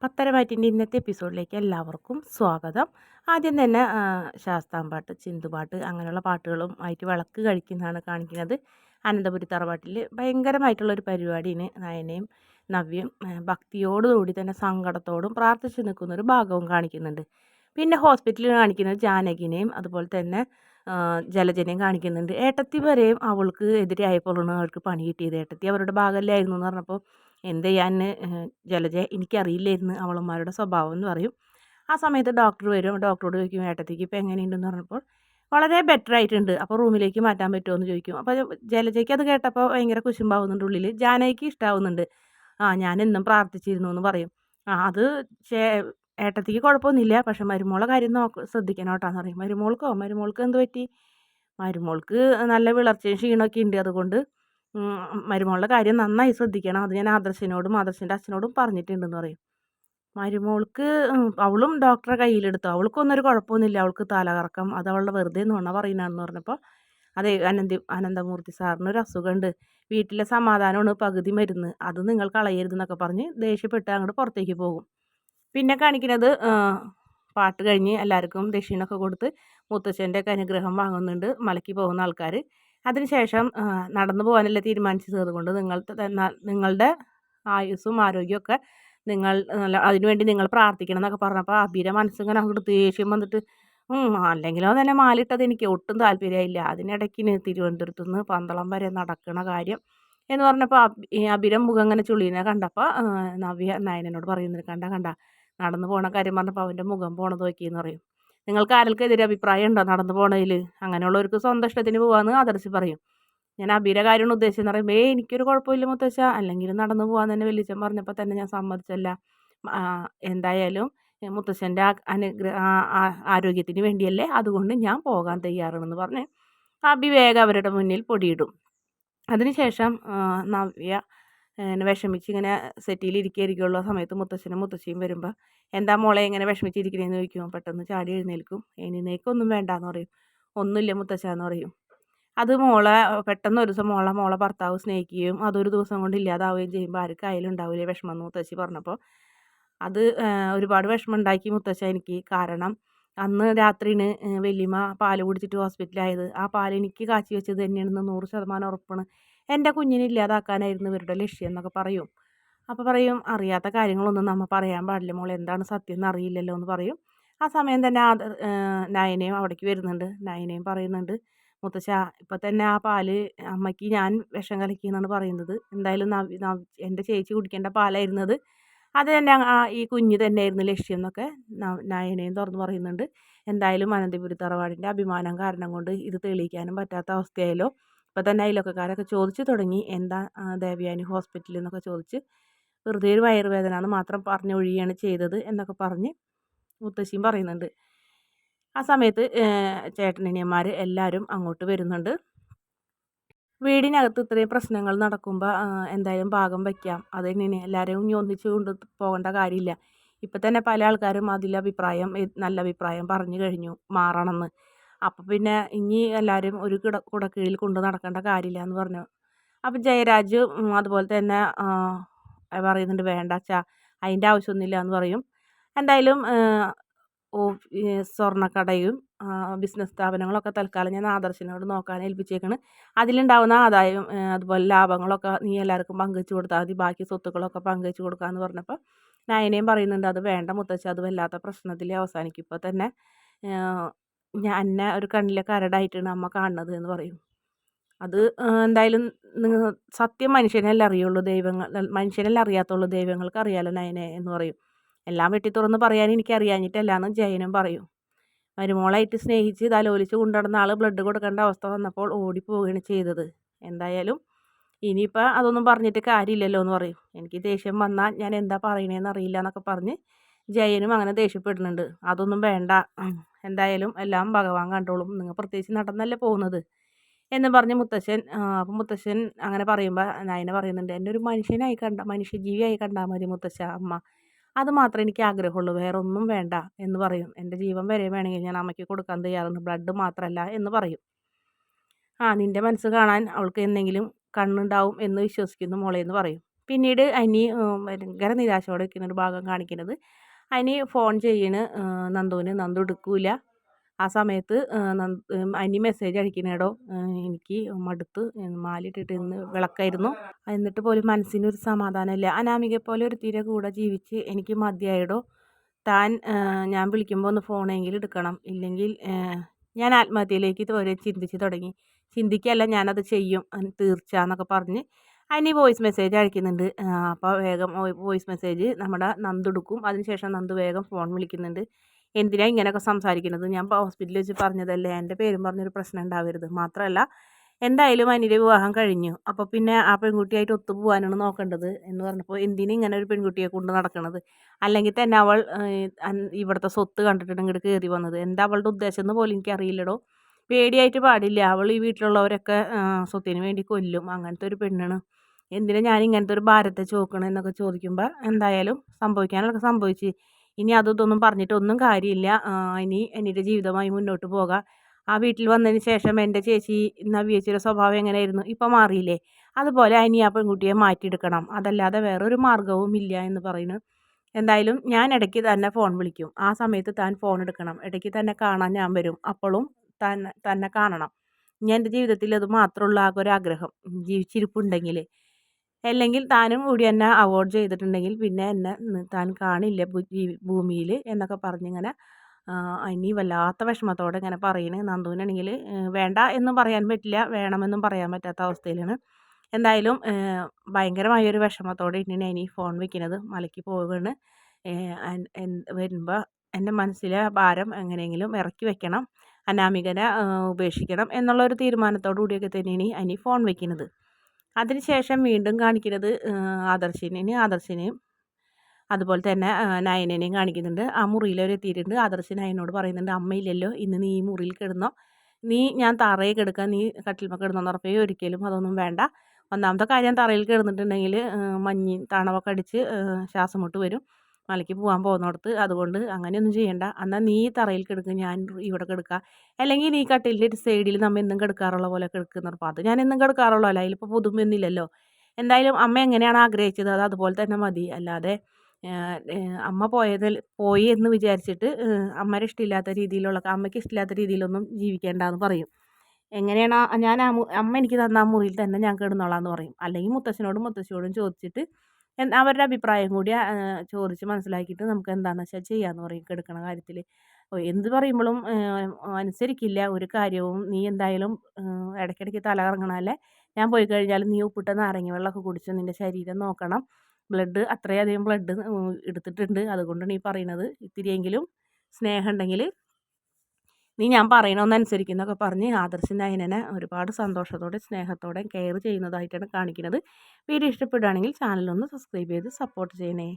പത്തരമാറ്റിൻ്റെ ഇന്നത്തെ എപ്പിസോഡിലേക്ക് എല്ലാവർക്കും സ്വാഗതം. ആദ്യം തന്നെ ശാസ്താംപാട്ട്, ചിന്തുപാട്ട് അങ്ങനെയുള്ള പാട്ടുകളും ആയിട്ട് വിളക്ക് കഴിക്കുന്നതാണ് കാണിക്കുന്നത്. അനന്തപുരി തറവാട്ടിൽ ഭയങ്കരമായിട്ടുള്ളൊരു പരിപാടിയാണ്. നയനയും നവ്യയും ഭക്തിയോടുകൂടി തന്നെ സങ്കടത്തോടും പ്രാർത്ഥിച്ച് നിൽക്കുന്നൊരു ഭാഗവും കാണിക്കുന്നുണ്ട്. പിന്നെ ഹോസ്പിറ്റലിൽ കാണിക്കുന്നത് ജാനകിനെയും അതുപോലെ തന്നെ ജലജനെയും കാണിക്കുന്നുണ്ട്. ഏട്ടത്തി വരെയും അവൾക്ക് എതിരായപ്പോഴാണ് അവർക്ക് പണി കിട്ടിയത്. ഏട്ടത്തി അവരുടെ ഭാഗമല്ലായിരുന്നു എന്ന് പറഞ്ഞപ്പോൾ എന്ത് ചെയ്യാൻ ജലജ എനിക്കറിയില്ലായിരുന്നു അവളന്മാരുടെ സ്വഭാവം എന്ന് പറയും. ആ സമയത്ത് ഡോക്ടർ വരും. ഡോക്ടറോട് ചോദിക്കും ഏട്ടത്തിക്ക് ഇപ്പോൾ എങ്ങനെയുണ്ടെന്ന് പറഞ്ഞപ്പോൾ വളരെ ബെറ്റർ ആയിട്ടുണ്ട്, അപ്പോൾ റൂമിലേക്ക് മാറ്റാൻ പറ്റുമോ എന്ന് ചോദിക്കും. അപ്പോൾ ജലജയ്ക്ക് അത് കേട്ടപ്പോൾ ഭയങ്കര കുശുമ്പാവുന്നുണ്ട് ഉള്ളിൽ. ജാനകിക്ക് ഇഷ്ടാവുന്നുണ്ട്. ഞാൻ എന്നും പ്രാർത്ഥിച്ചിരുന്നു എന്ന് പറയും. അത് ഏട്ടത്തിക്ക് കുഴപ്പമൊന്നുമില്ല, പക്ഷെ മരുമോളെ കാര്യം ശ്രദ്ധിക്കണം കേട്ടാന്ന് പറയും. മരുമോൾക്ക് എന്ത് പറ്റി? മരുമോൾക്ക് നല്ല വിളർച്ചയും ക്ഷീണമൊക്കെ ഉണ്ട്, അതുകൊണ്ട് മരുമോളുടെ കാര്യം നന്നായി ശ്രദ്ധിക്കണം. അത് ഞാൻ ആദർശിനോടും ആദർശിൻ്റെ അച്ഛനോടും പറഞ്ഞിട്ടുണ്ടെന്ന് പറയും. മരുമോൾക്ക് അവളും ഡോക്ടറെ കയ്യിലെടുത്തു. അവൾക്കൊന്നും ഒരു കുഴപ്പമൊന്നുമില്ല, അവൾക്ക് തലകറക്കം, അത് അവളുടെ വെറുതെ നുണ പറയുന്നതാണെന്ന് പറഞ്ഞപ്പോൾ അതെ അനന്തമൂർത്തി സാറിനൊരു അസുഖമുണ്ട്, വീട്ടിലെ സമാധാനമാണ് പകുതി മരുന്ന്, അത് നിങ്ങൾ കളയരുതെന്നൊക്കെ പറഞ്ഞ് ദേഷ്യപ്പെട്ട് അങ്ങോട്ട് പുറത്തേക്ക് പോകും. പിന്നെ കാണിക്കുന്നത് പാട്ട് കഴിഞ്ഞ് എല്ലാവർക്കും ദക്ഷിണൊക്കെ കൊടുത്ത് മുത്തച്ഛൻ്റെയൊക്കെ അനുഗ്രഹം വാങ്ങുന്നുണ്ട് മലയ്ക്ക് പോകുന്ന ആൾക്കാർ. അതിനുശേഷം നടന്നു പോകാനല്ലേ തീരുമാനിച്ചത്, അതുകൊണ്ട് നിങ്ങളുടെ ആയുസ്സും ആരോഗ്യമൊക്കെ അതിനുവേണ്ടി നിങ്ങൾ പ്രാർത്ഥിക്കണം എന്നൊക്കെ പറഞ്ഞപ്പോൾ അബിയുടെ മനസ്സിങ്ങനെ അങ്ങോട്ട് ദേഷ്യം വന്നിട്ട് അല്ലെങ്കിലോ തന്നെ മാലിട്ടത് എനിക്ക് ഒട്ടും താല്പര്യമായില്ല, അതിനിടയ്ക്കിന് തിരുവനന്തപുരത്ത് നിന്ന് പന്തളം വരെ നടക്കണ കാര്യം എന്ന് പറഞ്ഞപ്പോൾ അബിയുടെ മുഖം ഇങ്ങനെ ചുളീനെ കണ്ടപ്പോൾ നവ്യ നയനോട് പറയുന്നത് കണ്ട നടന്നു പോണ കാര്യം പറഞ്ഞപ്പോൾ അവൻ്റെ മുഖം പോണത് നോക്കിയെന്ന് പറയും. നിങ്ങൾക്ക് ആർക്കെതിരെ അഭിപ്രായം ഉണ്ടോ നടന്നു പോണതിൽ? അങ്ങനെയുള്ളവർക്ക് സ്വന്തം ഇഷ്ടത്തിന് പോകാമെന്ന് ആദർശ് പറയും. ഞാൻ അബിയുടെ കാര്യമാണ് ഉദ്ദേശിച്ചെന്ന് പറയുമ്പോൾ എനിക്കൊരു കുഴപ്പമില്ല മുത്തശ്ശ, അല്ലെങ്കിൽ നടന്നു പോകാൻ തന്നെ വലിയച്ഛൻ പറഞ്ഞപ്പോൾ തന്നെ ഞാൻ സമ്മതിച്ചല്ല. എന്തായാലും മുത്തശ്ശൻ്റെ ആരോഗ്യത്തിന് വേണ്ടിയല്ലേ, അതുകൊണ്ട് ഞാൻ പോകാൻ തയ്യാറാണെന്ന് പറഞ്ഞ് അബി വേഗം അവരുടെ മുന്നിൽ പൊടിയിടും. അതിനുശേഷം നവ്യ വിഷമിച്ച് ഇങ്ങനെ സെറ്റിയിലിരിക്കുകയായിരിക്കുള്ള സമയത്ത് മുത്തശ്ശനും മുത്തശ്ശിയും വരുമ്പോൾ എന്താ മോളെ ഇങ്ങനെ വിഷമിച്ചിരിക്കണേന്ന് ചോദിക്കും. പെട്ടെന്ന് ചാടി എഴുന്നേൽക്കൊന്നും വേണ്ടാന്ന് പറയും. ഒന്നുമില്ല മുത്തശ്ശ എന്ന് പറയും. അത് പെട്ടെന്ന് ഒരു ദിവസം മോളെ ഭർത്താവ് സ്നേഹിക്കുകയും അതൊരു ദിവസം കൊണ്ട് ഇല്ലാതാവുകയും ചെയ്യുമ്പോൾ ആർക്കായാലും ഉണ്ടാവില്ലേ വിഷമം എന്ന് മുത്തശ്ശി പറഞ്ഞപ്പോൾ അത് ഒരുപാട് വിഷമം ഉണ്ടാക്കി മുത്തശ്ശ എനിക്ക്. കാരണം അന്ന് രാത്രിന് വല്യമ്മ പാല് കുടിച്ചിട്ട് ഹോസ്പിറ്റലായത്, ആ പാൽ എനിക്ക് കാച്ചി വെച്ചത് തന്നെയാണെന്ന് 100% ഉറപ്പാണ്. എൻ്റെ കുഞ്ഞിനെ ഇല്ലാതാക്കാനായിരുന്നു ഇവരുടെ ലക്ഷ്യം എന്നൊക്കെ പറയും. അപ്പോൾ പറയും അറിയാത്ത കാര്യങ്ങളൊന്നും നമ്മൾ പറയാൻ പാടില്ല മോളെ, എന്താണ് സത്യം എന്ന് അറിയില്ലല്ലോ എന്ന് പറയും. ആ സമയം തന്നെ നയനയും അവിടേക്ക് വരുന്നുണ്ട്. നയനയും പറയുന്നുണ്ട് മുത്തശ്ശ ഇപ്പം തന്നെ ആ പാല് അമ്മയ്ക്ക് ഞാൻ വിഷം കലക്കിയെന്നാണ് പറയുന്നത്. എന്തായാലും എൻ്റെ ചേച്ചി കുടിക്കേണ്ട പാലായിരുന്നത്, അത് തന്നെ ഈ കുഞ്ഞ് തന്നെയായിരുന്നു ലക്ഷ്യം എന്നൊക്കെ നയനയും തുറന്ന് പറയുന്നുണ്ട്. എന്തായാലും അനന്തപുരി തറവാടിൻ്റെ അഭിമാനം കാരണം കൊണ്ട് ഇത് തെളിയിക്കാനും പറ്റാത്ത അവസ്ഥയായല്ലോ. ഇപ്പം തന്നെ അയൽവക്കക്കാരൊക്കെ ചോദിച്ചു തുടങ്ങി എന്താ ദേവയാനി ഹോസ്പിറ്റലിൽ എന്നൊക്കെ ചോദിച്ച്, വെറുതെ ഒരു വയറുവേദന എന്ന് മാത്രം പറഞ്ഞൊഴിയാണ് ചെയ്തത് എന്നൊക്കെ പറഞ്ഞ് മുത്തശ്ശിയും പറയുന്നുണ്ട്. ആ സമയത്ത് ചേട്ടനനിയന്മാർ എല്ലാവരും അങ്ങോട്ട് വരുന്നുണ്ട്. വീടിനകത്ത് ഇത്രയും പ്രശ്നങ്ങൾ നടക്കുമ്പോൾ എന്തായാലും ഭാഗം വയ്ക്കാം, അതിന് എല്ലാവരെയും ഇനി ഒന്നിച്ച് കൊണ്ട് പോകേണ്ട കാര്യമില്ല. ഇപ്പം തന്നെ പല ആൾക്കാരും നല്ല അഭിപ്രായം പറഞ്ഞു കഴിഞ്ഞു മാറണമെന്ന്. അപ്പം പിന്നെ ഇനി എല്ലാവരും ഒരു കുടക്കീഴിൽ കൊണ്ട് നടക്കേണ്ട കാര്യമില്ല എന്ന് പറഞ്ഞു. അപ്പം ജയരാജ് അതുപോലെ തന്നെ പറയുന്നുണ്ട് വേണ്ട അച്ഛാ, അതിൻ്റെ ആവശ്യമൊന്നുമില്ല എന്ന് പറയും. എന്തായാലും സ്വർണ്ണക്കടയും ബിസിനസ് സ്ഥാപനങ്ങളൊക്കെ തൽക്കാലം ഞാൻ ആദർശിനോട് നോക്കാൻ ഏൽപ്പിച്ചേക്കണ്. അതിലുണ്ടാവുന്ന ആദായം അതുപോലെ ലാഭങ്ങളൊക്കെ നീ എല്ലാവർക്കും പങ്കുവെച്ച് കൊടുത്താൽ മതി, ബാക്കി സ്വത്തുക്കളൊക്കെ പങ്കുവെച്ച് കൊടുക്കാമെന്ന് പറഞ്ഞപ്പോൾ നയനയും പറയുന്നുണ്ട് അത് വേണ്ട മുത്തശ്ശി, അത് വല്ലാത്ത പ്രശ്നത്തിൽ അവസാനിക്കും. ഇപ്പോൾ തന്നെ എന്നെ ഒരു കണ്ണിലെ കരടായിട്ടാണ് അമ്മ കാണുന്നത് എന്ന് പറയും. അത് എന്തായാലും സത്യം മനുഷ്യനല്ലേ അറിയുള്ളൂ, മനുഷ്യനല്ലേ അറിയാത്തുള്ളൂ, ദൈവങ്ങൾക്ക് അറിയാലോ നയനെ എന്ന് പറയും. എല്ലാം വെട്ടി തുറന്ന് പറയാൻ എനിക്ക് അറിയാഞ്ഞിട്ടല്ല എന്ന് ജയനും പറയും. മരുമോളായിട്ട് സ്നേഹിച്ച് തലോലിച്ച് കൊണ്ടുനടന്ന ആൾ ബ്ലഡ് കൊടുക്കേണ്ട അവസ്ഥ വന്നപ്പോൾ ഓടിപ്പോവുകയാണ് ചെയ്തത്. എന്തായാലും ഇനിയിപ്പോൾ അതൊന്നും പറഞ്ഞിട്ട് കാര്യമില്ലല്ലോ എന്ന് പറയും. എനിക്ക് ദേഷ്യം വന്നാൽ ഞാൻ എന്താ പറയണേന്ന് അറിയില്ല എന്നൊക്കെ പറഞ്ഞ് ജയനും അങ്ങനെ ദേഷ്യപ്പെടുന്നുണ്ട്. അതൊന്നും വേണ്ട, എന്തായാലും എല്ലാം ഭഗവാൻ കണ്ടോളും, നിങ്ങൾ പ്രത്യേകിച്ച് നടന്നല്ലേ പോകുന്നത് എന്ന് പറഞ്ഞ് അപ്പം മുത്തശ്ശൻ അങ്ങനെ പറയുമ്പോൾ നയന പറയുന്നുണ്ട് എന്നെ ഒരു മനുഷ്യജീവിയായി കണ്ടാൽ മതി മുത്തശ്ശ അമ്മ, അത് മാത്രമേ എനിക്ക് ആഗ്രഹമുള്ളൂ, വേറെ ഒന്നും വേണ്ട എന്ന് പറയും. എൻ്റെ ജീവൻ വരെ വേണമെങ്കിൽ ഞാൻ അമ്മയ്ക്ക് കൊടുക്കാൻ തയ്യാറാണ്, ബ്ലഡ് മാത്രമല്ല എന്ന് പറയും. നിൻ്റെ മനസ്സ് കാണാൻ അവൾക്ക് എന്തെങ്കിലും കണ്ണുണ്ടാവും എന്ന് വിശ്വസിക്കുന്നു മോളെ എന്ന് പറയും. പിന്നീട് അനി ഭയങ്കര നിരാശയോടെ നിൽക്കുന്ന ഒരു ഭാഗം കാണിക്കുന്നത്. അനി ഫോൺ ചെയ്യണ് നന്ദുവിന്. നന്ദു എടുക്കൂല. ആ സമയത്ത് അനി മെസ്സേജ് അയക്കണേടോ എനിക്ക് മടുത്ത് മാലിട്ടിട്ട് ഇന്ന് വിളക്കായിരുന്നു, എന്നിട്ട് പോലും മനസ്സിനൊരു സമാധാനമില്ല. അനാമികയെ പോലെ ഒരു തീരെ കൂടെ ജീവിച്ച് എനിക്ക് മതിയായടോ. താൻ ഞാൻ വിളിക്കുമ്പോൾ ഒന്ന് ഫോണെങ്കിലും എടുക്കണം, ഇല്ലെങ്കിൽ ഞാൻ ആത്മഹത്യയിലേക്ക് വരെ ചിന്തിച്ച് തുടങ്ങി. ചിന്തിക്കല്ല, ഞാനത് ചെയ്യും തീർച്ച എന്നൊക്കെ പറഞ്ഞ് അനി വോയിസ് മെസ്സേജ് അയക്കുന്നുണ്ട്. അപ്പോൾ വേഗം വോയിസ് മെസ്സേജ് നമ്മുടെ നന്ദു എടുക്കും. അതിനുശേഷം നന്ദു വേഗം ഫോൺ വിളിക്കുന്നുണ്ട്. എന്തിനാ ഇങ്ങനെയൊക്കെ സംസാരിക്കുന്നത്, ഞാൻ ഹോസ്പിറ്റലിൽ വെച്ച് പറഞ്ഞതല്ലേ, എൻ്റെ പേരും പറഞ്ഞൊരു പ്രശ്നം ഉണ്ടാവരുത്. മാത്രമല്ല എന്തായാലും അനിയുടെ വിവാഹം കഴിഞ്ഞു, അപ്പോൾ പിന്നെ ആ പെൺകുട്ടിയായിട്ട് ഒത്തുപോകാനാണ് നോക്കേണ്ടത് എന്ന് പറഞ്ഞപ്പോൾ എന്തിനും ഇങ്ങനെ ഒരു പെൺകുട്ടിയെ കൊണ്ട് നടക്കണത്, അല്ലെങ്കിൽ തന്നെ അവൾ ഇവിടുത്തെ സ്വത്ത് കണ്ടിട്ട് ഇങ്ങോട്ട് കയറി വന്നത്, എന്താ അവളുടെ ഉദ്ദേശം എന്ന് പോലും എനിക്കറിയില്ലടോ. പേടിയായിട്ട് പാടില്ല, അവൾ ഈ വീട്ടിലുള്ളവരൊക്കെ സ്വത്തിന് വേണ്ടി കൊല്ലും, അങ്ങനത്തെ ഒരു പെണ്ണാണ്. എന്തിനാ ഞാൻ ഇങ്ങനത്തെ ഒരു ഭാരത്തെ ചോക്കണം എന്നൊക്കെ ചോദിക്കുമ്പോൾ എന്തായാലും സംഭവിക്കാനൊക്കെ സംഭവിച്ച് ഇനി അതൊന്നും പറഞ്ഞിട്ടൊന്നും കാര്യമില്ല. ഇനി എൻ്റെ ജീവിതമായി മുന്നോട്ട് പോകാം. ആ വീട്ടിൽ വന്നതിന് ശേഷം എൻ്റെ ചേച്ചി നവ്യേച്ചിയുടെ സ്വഭാവം എങ്ങനെയായിരുന്നു, ഇപ്പം മാറിയില്ലേ, അതുപോലെ ഇനി ആ പെൺകുട്ടിയെ മാറ്റിയെടുക്കണം, അതല്ലാതെ വേറൊരു മാർഗവും ഇല്ല എന്ന് പറയുന്നു. എന്തായാലും ഞാൻ ഇടയ്ക്ക് തന്നെ ഫോൺ വിളിക്കും, ആ സമയത്ത് താൻ ഫോൺ എടുക്കണം, ഇടയ്ക്ക് തന്നെ കാണാൻ ഞാൻ വരും, അപ്പോഴും തന്നെ കാണണം. ഞാൻ എൻ്റെ ജീവിതത്തിൽ അത് മാത്രമുള്ള ആകെ ഒരു ആഗ്രഹം, ജീവിച്ചിരിപ്പുണ്ടെങ്കിൽ. അല്ലെങ്കിൽ താനും കൂടി എന്നെ അവോയ്ഡ് ചെയ്തിട്ടുണ്ടെങ്കിൽ പിന്നെ എന്നെ താൻ കാണില്ല ഭൂമിയിൽ എന്നൊക്കെ പറഞ്ഞിങ്ങനെ ഇനി വല്ലാത്ത വിഷമത്തോടെ ഇങ്ങനെ പറയണേ. നന്ദുവിനാണെങ്കിൽ വേണ്ട എന്നും പറയാൻ പറ്റില്ല, വേണമെന്നും പറയാൻ പറ്റാത്ത അവസ്ഥയിലാണ്. എന്തായാലും ഭയങ്കരമായൊരു വിഷമത്തോടെ ഇനി ഇനി ഫോൺ വെക്കുന്നത്. മലയ്ക്ക് പോവുകയാണ്. വരുമ്പോൾ എൻ്റെ മനസ്സിലെ ഭാരം എങ്ങനെയെങ്കിലും ഇറക്കി വെക്കണം, അനാമികനെ ഉപേക്ഷിക്കണം എന്നുള്ളൊരു തീരുമാനത്തോടു കൂടിയൊക്കെ തന്നെയാണ് ഇനി ഫോൺ വെക്കുന്നത്. അതിനുശേഷം വീണ്ടും കാണിക്കുന്നത് ആദർശിനെയും അതുപോലെ തന്നെ നയനേനെയും കാണിക്കുന്നുണ്ട്. ആ മുറിയിലവരെത്തിയിട്ടുണ്ട്. ആദർശ് നയനോട് പറയുന്നുണ്ട്, അമ്മയില്ലല്ലോ, ഇന്ന് നീ ഈ മുറിയിൽ കിടന്നോ, ഞാൻ തറയിൽ കിടക്കുക, നീ കട്ടിൽമ കിടന്നോന്ന് പറഞ്ഞപ്പോൾ ഒരിക്കലും അതൊന്നും വേണ്ട. ഒന്നാമത്തെ കാര്യം, തറയിൽ കിടന്നിട്ടുണ്ടെങ്കിൽ തണവൊക്കെ അടിച്ച് ശ്വാസം മുട്ട് വരും, മലയ്ക്ക് പോകാൻ പോകുന്നിടത്ത്. അതുകൊണ്ട് അങ്ങനെയൊന്നും ചെയ്യണ്ട, എന്നാൽ നീ തറയിൽ കിടക്കുക, ഞാൻ ഇവിടെ കിടക്കുക, അല്ലെങ്കിൽ നീ കട്ടിലിൻ്റെ സൈഡിൽ നമ്മൾ എന്നും കിടക്കാറുള്ള പോലെ കിടക്കുന്ന. അപ്പോൾ അത് ഞാൻ എന്നും കിടക്കാറുള്ളൂ, അല്ല അതിലിപ്പോൾ പുതുമയൊന്നുമില്ലല്ലോ. എന്തായാലും അമ്മ എങ്ങനെയാണ് ആഗ്രഹിച്ചത് അത് അതുപോലെ തന്നെ മതി, അല്ലാതെ അമ്മ പോയി എന്ന് വിചാരിച്ചിട്ട് അമ്മയുടെ ഇഷ്ടമില്ലാത്ത രീതിയിലുള്ള, അമ്മയ്ക്ക് ഇഷ്ടമില്ലാത്ത രീതിയിലൊന്നും ജീവിക്കേണ്ടെന്ന് പറയും. എങ്ങനെയാണ് ഞാൻ അമ്മ എനിക്ക് തന്ന ആ മുറിയിൽ തന്നെ ഞാൻ കിടന്നോളാം എന്ന് പറയും. അല്ലെങ്കിൽ മുത്തശ്ശനോടും മുത്തശ്ശിയോടും ചോദിച്ചിട്ട് അവരുടെ അഭിപ്രായം കൂടി ചോദിച്ച് മനസ്സിലാക്കിയിട്ട് നമുക്ക് എന്താണെന്ന് വെച്ചാൽ ചെയ്യാമെന്ന് പറയും കിടക്കണ കാര്യത്തിൽ. എന്ത് പറയുമ്പോഴും അനുസരിക്കില്ല ഒരു കാര്യവും. നീ എന്തായാലും ഇടയ്ക്കിടയ്ക്ക് തല കറങ്ങണമല്ലേ, ഞാൻ പോയി കഴിഞ്ഞാൽ നീ ഉപ്പിട്ട നാരങ്ങ വെള്ളമൊക്കെ കുടിച്ച് നിൻ്റെ ശരീരം നോക്കണം, അത്രയധികം ബ്ലഡ് എടുത്തിട്ടുണ്ട്, അതുകൊണ്ടാണ് ഈ പറയുന്നത്. ഇത്തിരിയെങ്കിലും സ്നേഹം ഉണ്ടെങ്കിൽ നീ ഞാൻ പറയണമെന്നനുസരിക്കുന്നൊക്കെ പറഞ്ഞ് ആദർശ് നയനനെ ഒരുപാട് സന്തോഷത്തോടെ സ്നേഹത്തോടെ കെയർ ചെയ്യുന്നതായിട്ടാണ് കാണിക്കുന്നത്. വീഡിയോ ഇഷ്ടപ്പെടുകയാണെങ്കിൽ ചാനലൊന്ന് സബ്സ്ക്രൈബ് ചെയ്ത് സപ്പോർട്ട് ചെയ്യണേ.